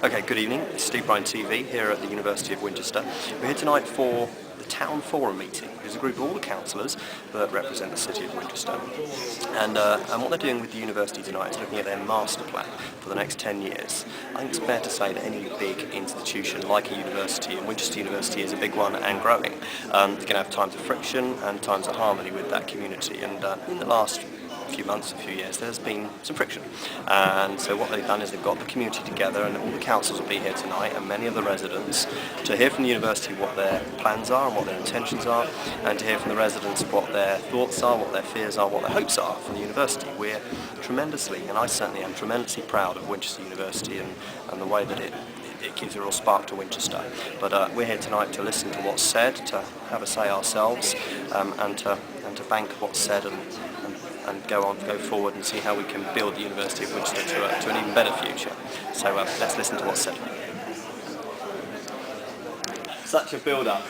Okay, good evening. It's Steve Brine TV here at the University of Winchester. We're here tonight for the Town Forum meeting, which is a group of all the councillors that represent the city of Winchester. And what they're doing with the university tonight is looking at their master plan for the next 10 years. I think it's fair to say that any big institution like a university, and Winchester University is a big one and growing, they're going to have times of friction and times of harmony with that community. And in the last a few years, there's been some friction. And so what they've done is they've got the community together, and all the councils will be here tonight, and many of the residents, to hear from the university what their plans are and what their intentions are, and to hear from the residents what their thoughts are, what their fears are, what their hopes are from the university. We're tremendously, and I certainly am tremendously proud of Winchester University and the way that it gives a real spark to Winchester. But we're here tonight to listen to what's said, to have a say ourselves, and to bank what's said and go forward and see how we can build the University of Winchester to an even better future. So let's listen to what's said. Such a build-up.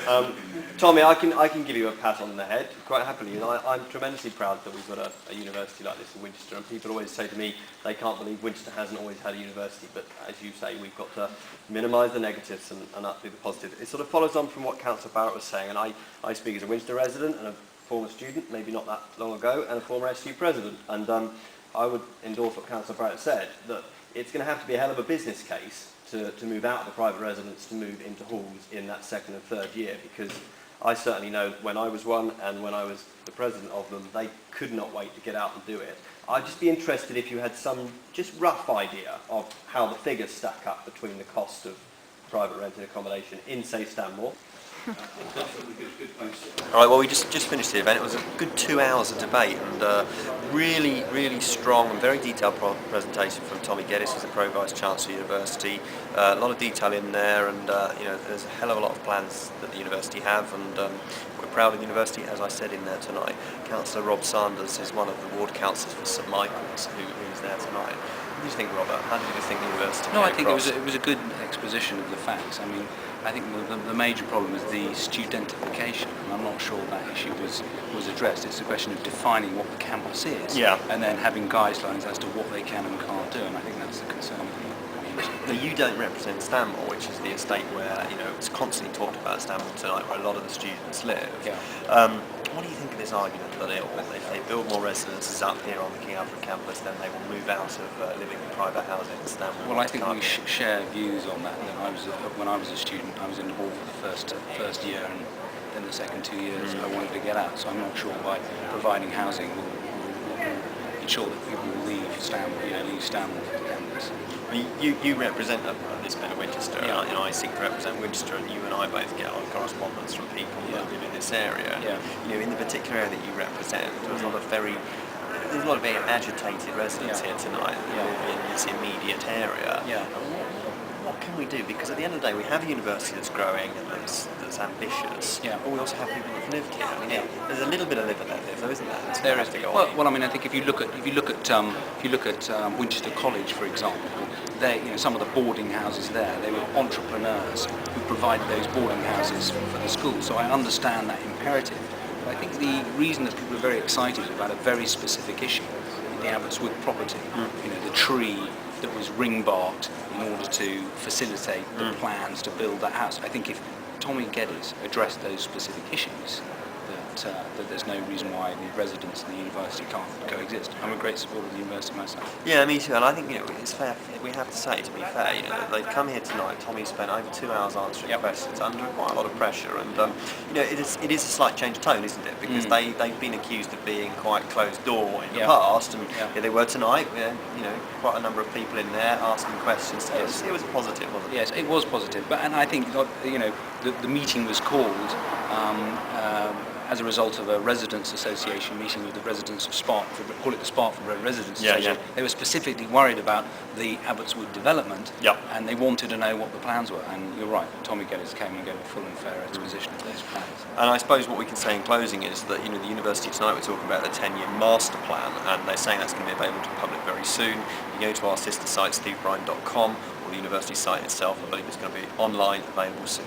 Tommy, I can give you a pat on the head quite happily. I'm tremendously proud that we've got a university like this in Winchester, and people always say to me they can't believe Winchester hasn't always had a university, but as you say, we've got to minimise the negatives and up to the positive. It sort of follows on from what Councillor Barrett was saying, and I speak as a Winchester resident and a former student, maybe not that long ago, and a former SU president. And I would endorse what Councillor Barrett said, that it's going to have to be a hell of a business case to move out of the private residence to move into halls in that second and third year, because I certainly know when I was one and when I was the president of them, they could not wait to get out and do it. I'd just be interested if you had some just rough idea of how the figures stack up between the cost of private rented accommodation in, say, Stanmore. Alright, well, we just finished the event. It was a good 2 hours of debate, and really strong and very detailed presentation from Tommy Geddes, who's the Pro-Vice Chancellor of the University. A lot of detail in there, and there's a hell of a lot of plans that the university have, and we're proud of the university, as I said in there tonight. Councillor Rob Sanders is one of the ward councillors for St Michael's who's there tonight. What do you think, Robert? How did you think the university No, I think it was a good exposition of the facts. I mean, I think the major problem is the studentification, and I'm not sure that issue was addressed. It's a question of defining what the campus is, and then having guidelines as to what they can and can't do, and I think that's the concern of the community. Now, you don't represent Stanmore, which is the estate where, it's constantly talked about Stanmore tonight, where a lot of the students live. Yeah. What do you think of this argument that if they build more residences up here on the King Alfred campus, then they will move out of living in private housing in Stanmore? Well, I think we share views on that. When I was a student, I was in the hall for the first year, and then the second 2 years I wanted to get out. So I'm not sure by providing housing will ensure that people will leave Stanmore for the campus. You represent this bit of Winchester, Yeah. and I seek to represent Winchester, and you and I both get a lot of correspondence from people that live in this area. Yeah. In the particular area that you represent, there's a lot of very agitated residents here tonight that live in this immediate area. Yeah. What can we do? Because at the end of the day, we have a university that's growing and that's ambitious, but we also have people that have lived here. I mean, there's a little bit of live and let live, though, isn't there? There is. Well, I mean, I think if you look at Winchester College, for example, some of the boarding houses there, they were entrepreneurs who provided those boarding houses for the school. So I understand that imperative. But I think the reason that people are very excited about a very specific issue, the Abbots Wood property, the tree that was ring-barked in order to facilitate the plans to build that house. I think if Tommy Geddes addressed those specific issues, that there's no reason why the residents and the university can't coexist. I'm a great supporter of the university myself. Yeah, me too, and I think it's fair. We have to say, to be fair, they've come here tonight. Tommy spent over 2 hours answering questions under quite a lot of pressure, and it is a slight change of tone, isn't it? Because they've been accused of being quite closed door in the past, and they were tonight. Quite a number of people in there asking questions. So it was positive, wasn't it? Yes, it was positive, and I think the meeting was called as a result of a residents' association meeting with the residents of Sparkford, call it the Sparkford Residents Association. They were specifically worried about the Abbots Wood development, and they wanted to know what the plans were. And you're right, Tommy Geddes came and gave a full and fair exposition of those plans. And I suppose what we can say in closing is that the university tonight, we're talking about the 10-year master plan, and they're saying that's going to be available to the public very soon. You go to our sister site, stevebrine.com, or the university site itself. I believe it's going to be online, available soon.